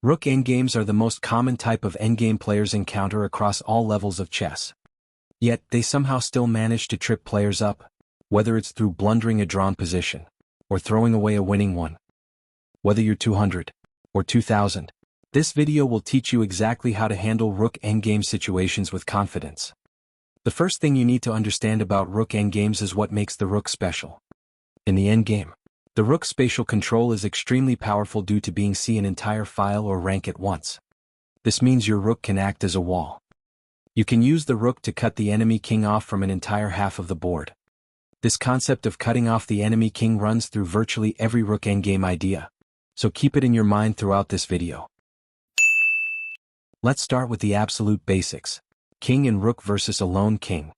Rook endgames are the most common type of endgame players encounter across all levels of chess. Yet, they somehow still manage to trip players up, whether it's through blundering a drawn position, or throwing away a winning one. Whether you're 200 or 2000, this video will teach you exactly how to handle Rook endgame situations with confidence. The first thing you need to understand about Rook endgames is what makes the Rook special. In the endgame, the Rook's spatial control is extremely powerful due to being see an entire file or rank at once. This means your Rook can act as a wall. You can use the Rook to cut the enemy king off from an entire half of the board. This concept of cutting off the enemy king runs through virtually every Rook endgame idea, so keep it in your mind throughout this video. Let's start with the absolute basics. King and Rook versus a lone king.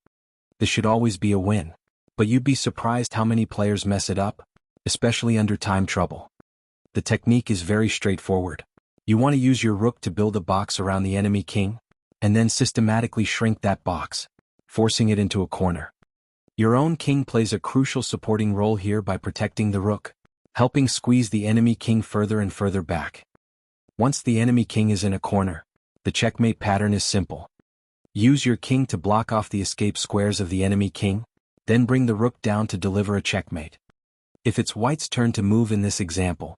This should always be a win, but you'd be surprised how many players mess it up, especially under time trouble. The technique is very straightforward. You want to use your Rook to build a box around the enemy king, and then systematically shrink that box, forcing it into a corner. Your own king plays a crucial supporting role here by protecting the Rook, helping squeeze the enemy king further and further back. Once the enemy king is in a corner, the checkmate pattern is simple. Use your king to block off the escape squares of the enemy king, then bring the Rook down to deliver a checkmate. If it's white's turn to move in this example,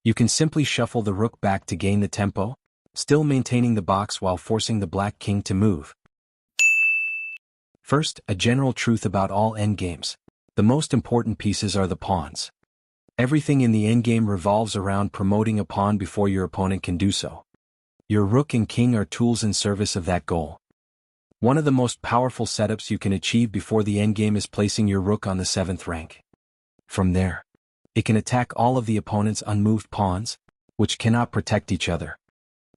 you can simply shuffle the Rook back to gain the tempo, still maintaining the box while forcing the black king to move. First, a general truth about all endgames. The most important pieces are the pawns. Everything in the endgame revolves around promoting a pawn before your opponent can do so. Your Rook and king are tools in service of that goal. One of the most powerful setups you can achieve before the endgame is placing your Rook on the 7th rank. From there, it can attack all of the opponent's unmoved pawns, which cannot protect each other.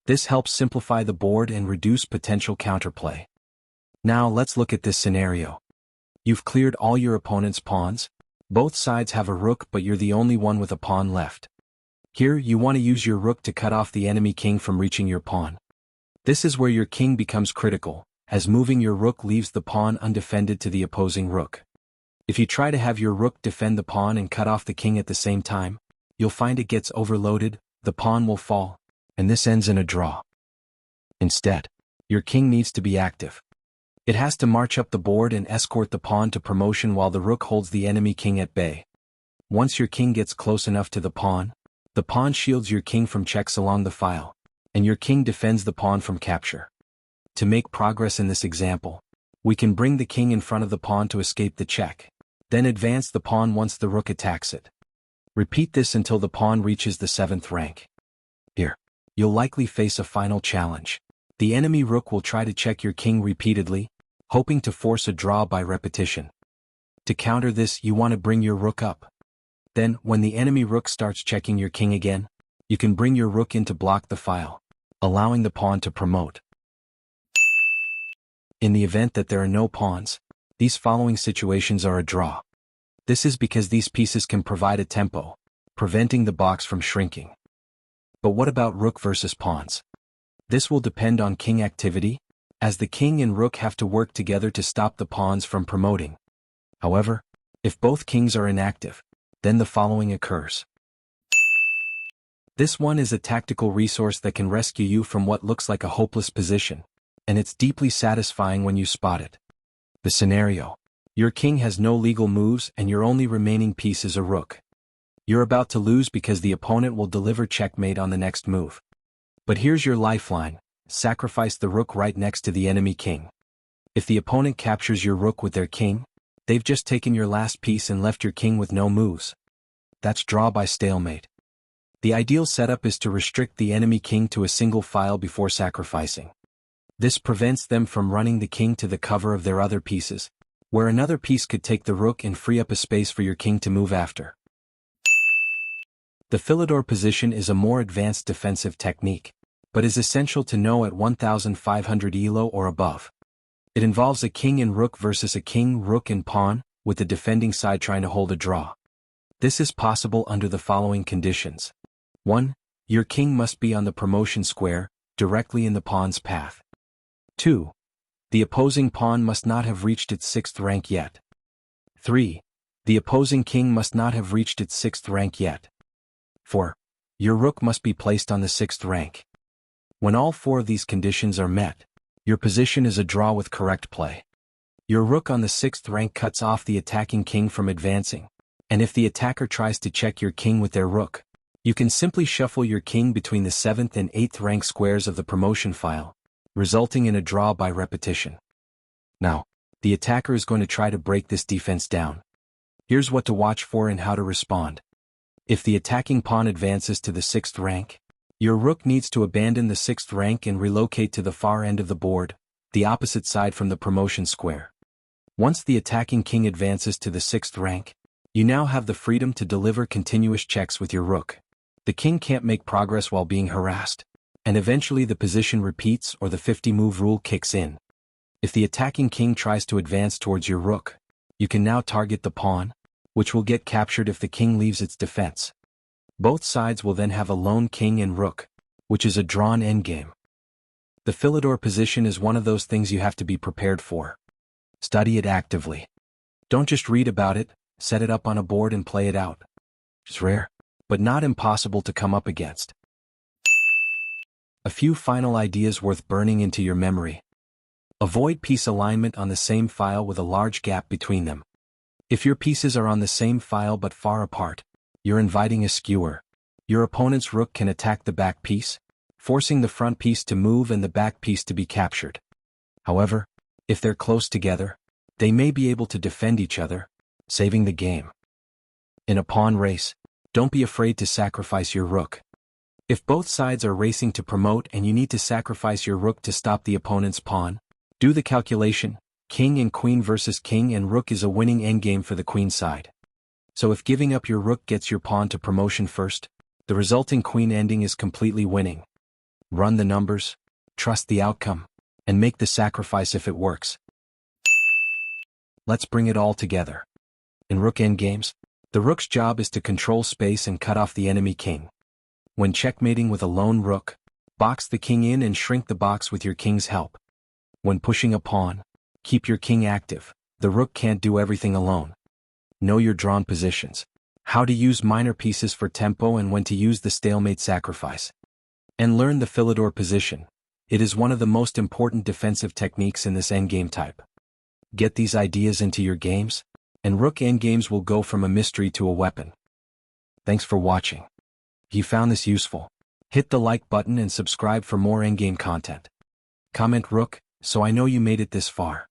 This helps simplify the board and reduce potential counterplay. Now let's look at this scenario. You've cleared all your opponent's pawns. Both sides have a Rook, but you're the only one with a pawn left. Here, you want to use your Rook to cut off the enemy king from reaching your pawn. This is where your king becomes critical, as moving your Rook leaves the pawn undefended to the opposing Rook. If you try to have your Rook defend the pawn and cut off the king at the same time, you'll find it gets overloaded, the pawn will fall, and this ends in a draw. Instead, your king needs to be active. It has to march up the board and escort the pawn to promotion while the Rook holds the enemy king at bay. Once your king gets close enough to the pawn shields your king from checks along the file, and your king defends the pawn from capture. To make progress in this example, we can bring the king in front of the pawn to escape the check, then advance the pawn once the Rook attacks it. Repeat this until the pawn reaches the 7th rank. Here, you'll likely face a final challenge. The enemy Rook will try to check your king repeatedly, hoping to force a draw by repetition. To counter this, you want to bring your Rook up. Then, when the enemy Rook starts checking your king again, you can bring your Rook in to block the file, allowing the pawn to promote. In the event that there are no pawns, these following situations are a draw. This is because these pieces can provide a tempo, preventing the box from shrinking. But what about Rook versus pawns? This will depend on king activity, as the king and Rook have to work together to stop the pawns from promoting. However, if both kings are inactive, then the following occurs. This one is a tactical resource that can rescue you from what looks like a hopeless position, and it's deeply satisfying when you spot it. The scenario: your king has no legal moves and your only remaining piece is a Rook. You're about to lose because the opponent will deliver checkmate on the next move. But here's your lifeline: sacrifice the Rook right next to the enemy king. If the opponent captures your Rook with their king, they've just taken your last piece and left your king with no moves. That's draw by stalemate. The ideal setup is to restrict the enemy king to a single file before sacrificing. This prevents them from running the king to the cover of their other pieces, where another piece could take the Rook and free up a space for your king to move after. The Philidor position is a more advanced defensive technique, but is essential to know at 1500 elo or above. It involves a king and Rook versus a king, Rook and pawn, with the defending side trying to hold a draw. This is possible under the following conditions. 1. Your king must be on the promotion square, directly in the pawn's path. 2. The opposing pawn must not have reached its 6th rank yet. 3. The opposing king must not have reached its 6th rank yet. 4. Your rook must be placed on the 6th rank. When all 4 of these conditions are met, your position is a draw with correct play. Your rook on the 6th rank cuts off the attacking king from advancing, and if the attacker tries to check your king with their rook, you can simply shuffle your king between the 7th and 8th rank squares of the promotion file, resulting in a draw by repetition. Now, the attacker is going to try to break this defense down. Here's what to watch for and how to respond. If the attacking pawn advances to the 6th rank, your rook needs to abandon the 6th rank and relocate to the far end of the board, the opposite side from the promotion square. Once the attacking king advances to the 6th rank, you now have the freedom to deliver continuous checks with your rook. The king can't make progress while being harassed, and eventually the position repeats or the 50-move rule kicks in. If the attacking king tries to advance towards your rook, you can now target the pawn, which will get captured if the king leaves its defense. Both sides will then have a lone king and rook, which is a drawn endgame. The Philidor position is one of those things you have to be prepared for. Study it actively. Don't just read about it, set it up on a board and play it out. It's rare, but not impossible to come up against. A few final ideas worth burning into your memory. Avoid piece alignment on the same file with a large gap between them. If your pieces are on the same file but far apart, you're inviting a skewer. Your opponent's rook can attack the back piece, forcing the front piece to move and the back piece to be captured. However, if they're close together, they may be able to defend each other, saving the game. In a pawn race, don't be afraid to sacrifice your rook. If both sides are racing to promote and you need to sacrifice your rook to stop the opponent's pawn, do the calculation. King and queen versus king and rook is a winning endgame for the queen side. So if giving up your rook gets your pawn to promotion first, the resulting queen ending is completely winning. Run the numbers, trust the outcome, and make the sacrifice if it works. Let's bring it all together. In rook endgames, the rook's job is to control space and cut off the enemy king. When checkmating with a lone rook, box the king in and shrink the box with your king's help. When pushing a pawn, keep your king active. The rook can't do everything alone. Know your drawn positions, how to use minor pieces for tempo and when to use the stalemate sacrifice. And learn the Philidor position. It is one of the most important defensive techniques in this endgame type. Get these ideas into your games, and rook endgames will go from a mystery to a weapon. Thanks for watching. If you found this useful, hit the like button and subscribe for more endgame content. Comment rook, so I know you made it this far.